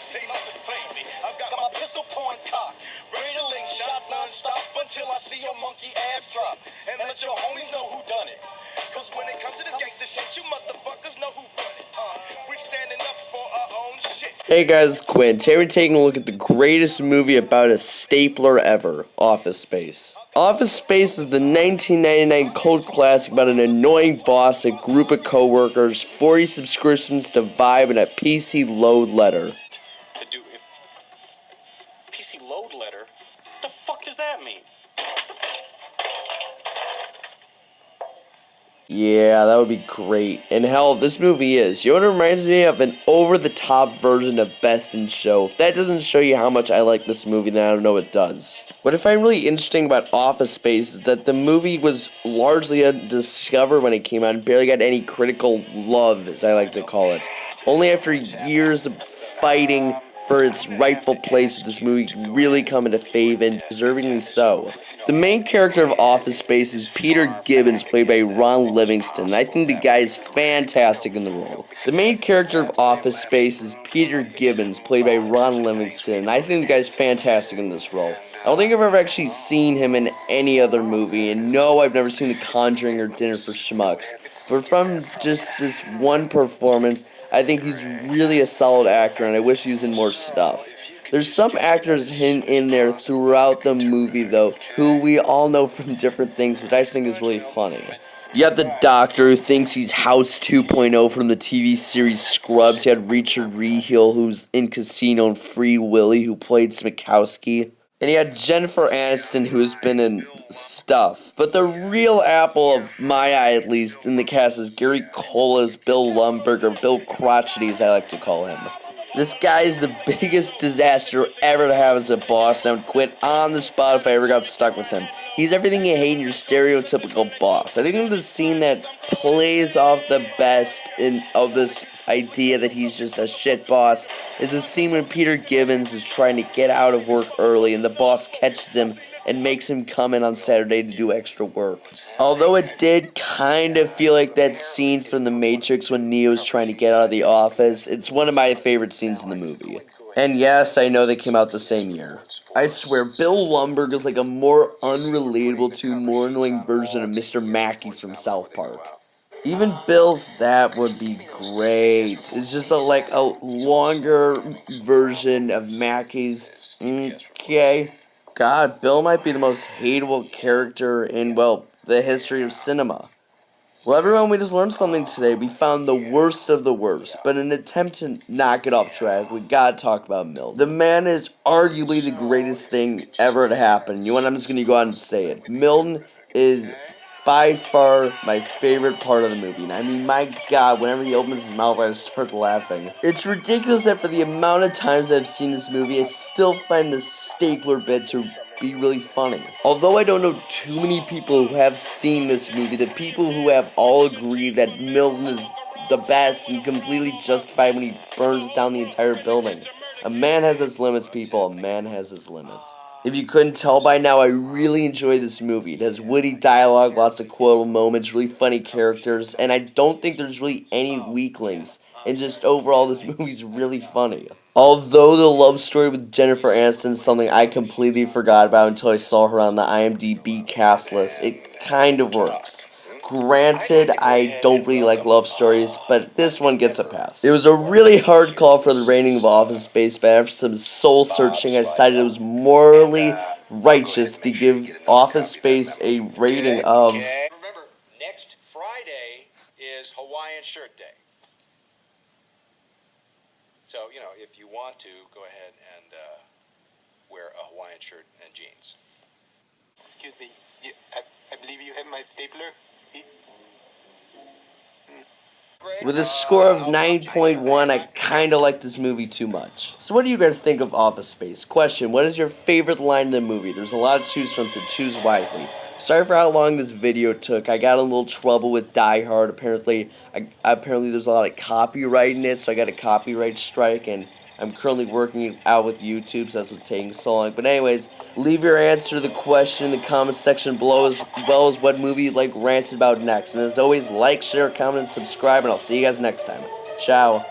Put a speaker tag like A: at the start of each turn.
A: say nothing fake me. I've got my pistol point cocked, ready to link shots non-stop until I see your monkey ass drop. And let your homies know who done it. Cause when it comes to this gangster shit, you motherfuckers know who run it. We're standing up for our own shit.
B: Hey guys, Quinn. Today we're taking a look at the greatest movie about a stapler ever, Office Space. Office Space is the 1999 cult classic about an annoying boss, a group of coworkers, 40 subscriptions to Vibe, and a PC load letter.
C: PC load letter? What the fuck does that mean?
B: Yeah, that would be great. And hell, this movie is. You know what it reminds me of? An over-the-top version of Best in Show. If that doesn't show you how much I like this movie, then I don't know what does. What I find really interesting about Office Space is that the movie was largely undiscovered when it came out and barely got any critical love, as I like to call it. Only after years of fighting for its rightful place did this movie really come into fame, and deservingly so. The main character of Office Space is Peter Gibbons, played by Ron Livingston, and I think the guy is fantastic in the role. The main character of Office Space is Peter Gibbons, played by Ron Livingston, and I think the guy is fantastic in this role. I don't think I've ever actually seen him in any other movie, and no, I've never seen The Conjuring or Dinner for Schmucks. But from just this one performance, I think he's really a solid actor, and I wish he was in more stuff. There's some actors in there throughout the movie, though, who we all know from different things that I just think is really funny. You have the doctor who thinks he's House 2.0 from the TV series Scrubs. You had Richard Reheel, who's in Casino, and Free Willy, who played Smikowski. And you had Jennifer Aniston, who's been in stuff. But the real apple of my eye, at least, in the cast is Gary Cole as Bill Lumberg, or Bill Crotchety, as I like to call him. This guy is the biggest disaster ever to have as a boss, and I would quit on the spot if I ever got stuck with him. He's everything you hate in your stereotypical boss. I think the scene that plays off the best of this idea that he's just a shit boss is the scene when Peter Gibbons is trying to get out of work early and the boss catches him and makes him come in on Saturday to do extra work. Although it did kind of feel like that scene from The Matrix when Neo's trying to get out of the office, it's one of my favorite scenes in the movie. And yes, I know they came out the same year. I swear, Bill Lumberg is like a more unrelatable to more annoying version of Mr. Mackey from South Park. Even Bill's that would be great. It's just a longer version of Mackey's. Okay. God, Bill might be the most hateable character in, well, the history of cinema. Well, everyone, we just learned something today. We found the worst of the worst. But in an attempt to not get off track, we gotta talk about Milton. The man is arguably the greatest thing ever to happen. You know what? I'm just gonna go out and say it. Milton is by far my favorite part of the movie. And I mean, my God, whenever he opens his mouth, I just start laughing. It's ridiculous that for the amount of times I've seen this movie, I still find the stapler bit to be really funny. Although I don't know too many people who have seen this movie, the people who have all agree that Milton is the best and completely justified when he burns down the entire building. A man has his limits, people. A man has his limits. If you couldn't tell by now, I really enjoy this movie. It has witty dialogue, lots of quotable moments, really funny characters, and I don't think there's really any weaklings. And just overall, this movie's really funny. Although the love story with Jennifer Aniston is something I completely forgot about until I saw her on the IMDb cast list, it kind of works. Granted, I don't really like love stories, but this one gets a pass. It was a really hard call for the rating of Office Space, but after some soul searching, I decided it was morally righteous to give Office Space a rating of...
C: Remember, next Friday is Hawaiian Shirt Day. So, you know, if you want to, go ahead and wear a Hawaiian shirt and jeans.
D: Excuse me, I believe you have my stapler.
B: With a score of 9.1, I kinda like this movie too much. So what do you guys think of Office Space? Question, what is your favorite line in the movie? There's a lot to choose from, so choose wisely. Sorry for how long this video took. I got in a little trouble with Die Hard. Apparently there's a lot of copyright in it, so I got a copyright strike, and I'm currently working it out with YouTube, so that's what's taking so long. But anyways, leave your answer to the question in the comment section below, as well as what movie you'd like ranted about next. And as always, like, share, comment, and subscribe, and I'll see you guys next time. Ciao.